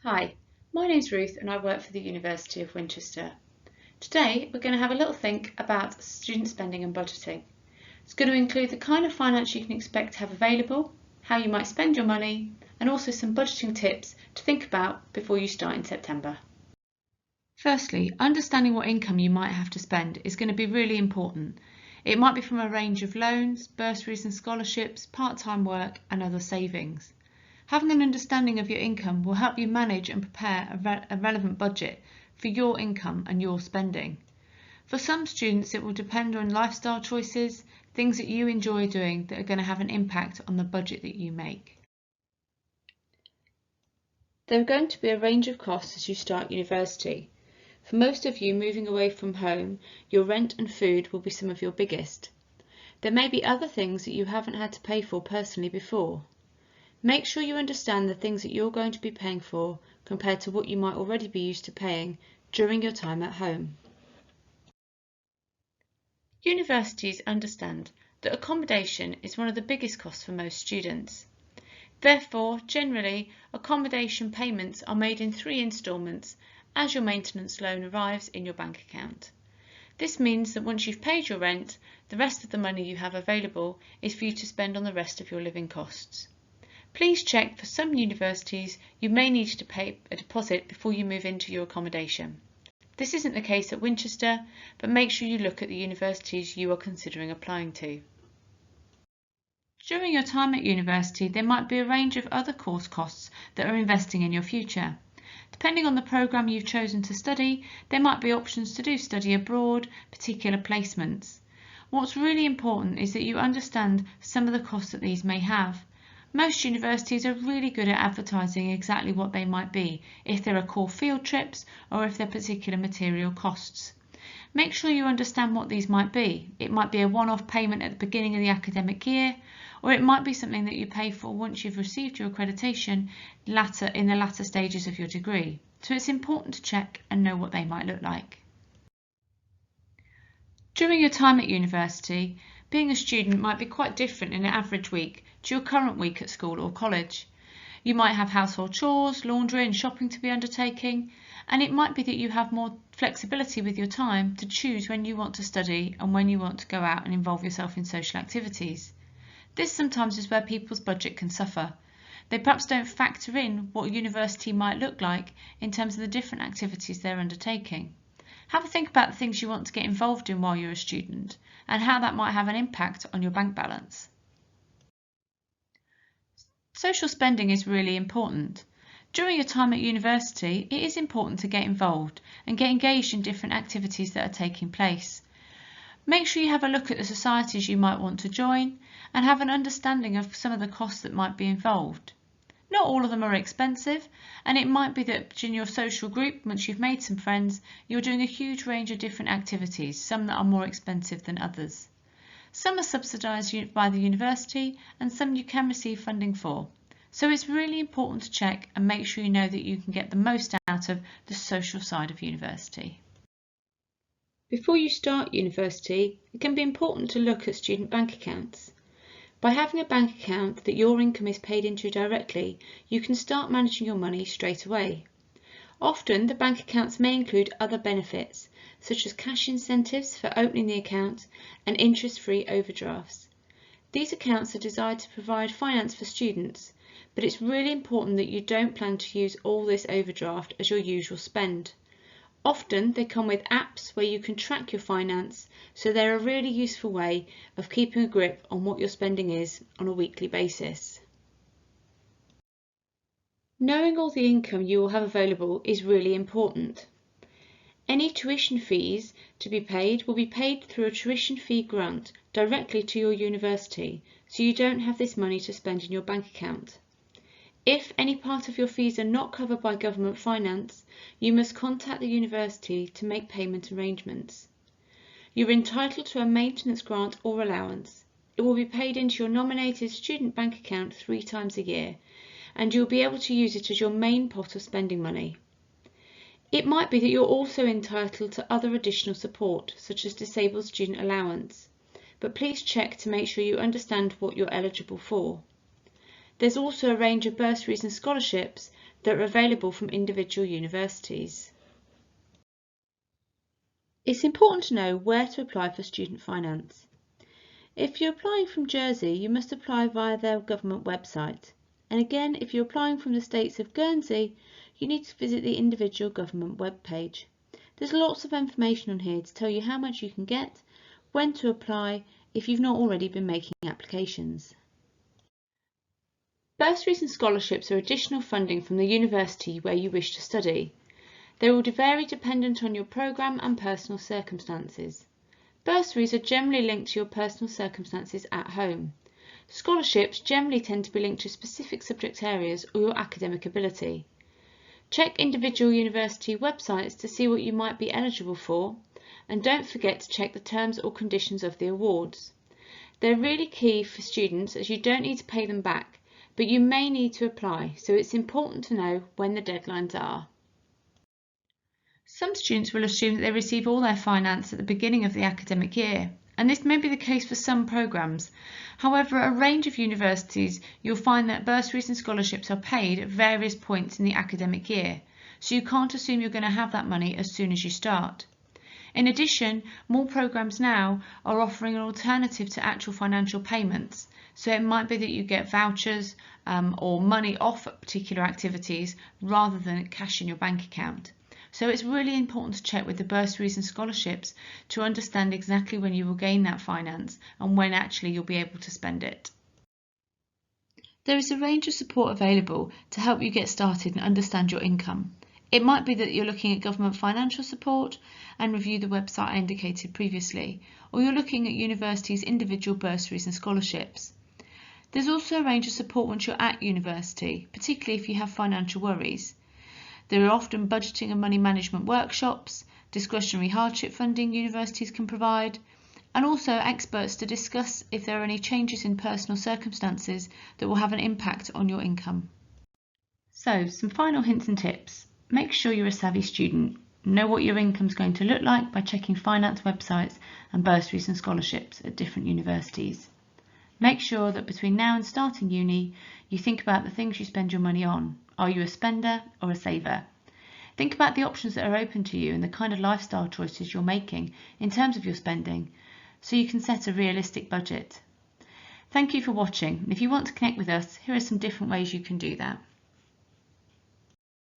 Hi, my name's Ruth and I work for the University of Winchester. Today we're going to have a little think about student spending and budgeting. It's going to include the kind of finance you can expect to have available, how you might spend your money, and also some budgeting tips to think about before you start in September. Firstly, understanding what income you might have to spend is going to be really important. It might be from a range of loans, bursaries and scholarships, part-time work and other savings. Having an understanding of your income will help you manage and prepare a relevant budget for your income and your spending. For some students, it will depend on lifestyle choices, things that you enjoy doing that are going to have an impact on the budget that you make. There are going to be a range of costs as you start university. For most of you moving away from home, your rent and food will be some of your biggest. There may be other things that you haven't had to pay for personally before. Make sure you understand the things that you're going to be paying for compared to what you might already be used to paying during your time at home. Universities understand that accommodation is one of the biggest costs for most students. Therefore, generally, accommodation payments are made in 3 instalments as your maintenance loan arrives in your bank account. This means that once you've paid your rent, the rest of the money you have available is for you to spend on the rest of your living costs. Please check for some universities you may need to pay a deposit before you move into your accommodation. This isn't the case at Winchester, but make sure you look at the universities you are considering applying to. During your time at university, there might be a range of other course costs that are investing in your future. Depending on the programme you've chosen to study, there might be options to do study abroad, particular placements. What's really important is that you understand some of the costs that these may have. Most universities are really good at advertising exactly what they might be, if there are core field trips or if there are particular material costs. Make sure you understand what these might be. It might be a one-off payment at the beginning of the academic year, or it might be something that you pay for once you've received your accreditation in the latter stages of your degree. So it's important to check and know what they might look like. During your time at university, being a student might be quite different in an average week to your current week at school or college. You might have household chores, laundry and shopping to be undertaking, and it might be that you have more flexibility with your time to choose when you want to study and when you want to go out and involve yourself in social activities. This sometimes is where people's budget can suffer. They perhaps don't factor in what university might look like in terms of the different activities they're undertaking. Have a think about the things you want to get involved in while you're a student and how that might have an impact on your bank balance. Social spending is really important. During your time at university, it is important to get involved and get engaged in different activities that are taking place. Make sure you have a look at the societies you might want to join and have an understanding of some of the costs that might be involved. Not all of them are expensive, and it might be that in your social group, once you've made some friends, you're doing a huge range of different activities, some that are more expensive than others. Some are subsidised by the university and some you can receive funding for. So it's really important to check and make sure you know that you can get the most out of the social side of university. Before you start university, it can be important to look at student bank accounts. By having a bank account that your income is paid into directly, you can start managing your money straight away. Often the bank accounts may include other benefits, such as cash incentives for opening the account and interest-free overdrafts. These accounts are designed to provide finance for students, but it's really important that you don't plan to use all this overdraft as your usual spend. Often they come with apps where you can track your finance, so they're a really useful way of keeping a grip on what your spending is on a weekly basis. Knowing all the income you will have available is really important. Any tuition fees to be paid will be paid through a tuition fee grant directly to your university, so you don't have this money to spend in your bank account. If any part of your fees are not covered by government finance, you must contact the university to make payment arrangements. You're entitled to a maintenance grant or allowance. It will be paid into your nominated student bank account 3 times a year, and you'll be able to use it as your main pot of spending money. It might be that you're also entitled to other additional support, such as disabled student allowance, but please check to make sure you understand what you're eligible for. There's also a range of bursaries and scholarships that are available from individual universities. It's important to know where to apply for student finance. If you're applying from Jersey, you must apply via their government website. And again, if you're applying from the states of Guernsey, you need to visit the individual government webpage. There's lots of information on here to tell you how much you can get, when to apply, if you've not already been making applications. Bursaries and scholarships are additional funding from the university where you wish to study. They will vary dependent on your programme and personal circumstances. Bursaries are generally linked to your personal circumstances at home. Scholarships generally tend to be linked to specific subject areas or your academic ability. Check individual university websites to see what you might be eligible for, and don't forget to check the terms or conditions of the awards. They're really key for students as you don't need to pay them back, but you may need to apply, so it's important to know when the deadlines are. Some students will assume that they receive all their finance at the beginning of the academic year, and this may be the case for some programmes. However, at a range of universities, you'll find that bursaries and scholarships are paid at various points in the academic year, so you can't assume you're going to have that money as soon as you start. In addition, more programmes now are offering an alternative to actual financial payments, so it might be that you get vouchers or money off particular activities rather than cash in your bank account. So it's really important to check with the bursaries and scholarships to understand exactly when you will gain that finance and when actually you'll be able to spend it. There is a range of support available to help you get started and understand your income. It might be that you're looking at government financial support and review the website I indicated previously, or you're looking at universities' individual bursaries and scholarships. There's also a range of support once you're at university, particularly if you have financial worries. There are often budgeting and money management workshops, discretionary hardship funding universities can provide, and also experts to discuss if there are any changes in personal circumstances that will have an impact on your income. So, some final hints and tips. Make sure you're a savvy student. Know what your income is going to look like by checking finance websites and bursaries and scholarships at different universities. Make sure that between now and starting uni, you think about the things you spend your money on. Are you a spender or a saver? Think about the options that are open to you and the kind of lifestyle choices you're making in terms of your spending, so you can set a realistic budget. Thank you for watching. If you want to connect with us, here are some different ways you can do that.